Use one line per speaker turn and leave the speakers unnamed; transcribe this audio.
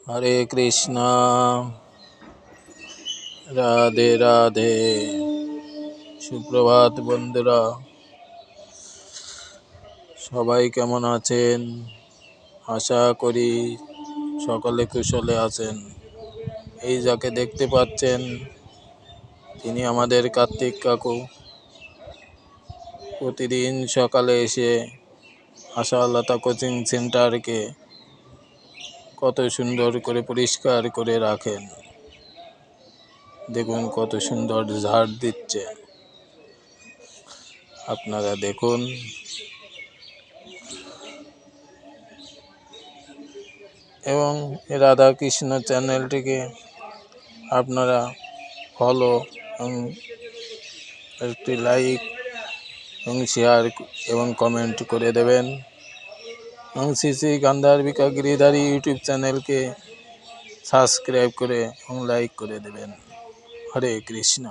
হরে কৃষ্ণ, রাধে রাধে। সুপ্রভাত বন্ধুরা, সবাই কেমন আছেন? আশা করি সকলে কুশলে আছেন। এই যাকে দেখতে পাচ্ছেন, তিনি আমাদের কার্তিক কাকু। প্রতিদিন সকালে এসে আশালতা কোচিং সেন্টারকে কত সুন্দর করে পরিষ্কার করে রাখেন। দেখুন কত সুন্দর ঝাড় দিচ্ছে, আপনারা দেখুন। এবং রাধাকৃষ্ণ চ্যানেলটিকে আপনারা ফলো এবং একটি লাইক এবং শেয়ার এবং কমেন্ট করে দেবেন। এবং শ্রী শ্রী গান্ধার্বিকা গিরিধারী ইউটিউব চ্যানেলকে সাবস্ক্রাইব করে এবং লাইক করে দেবেন। হরে কৃষ্ণ।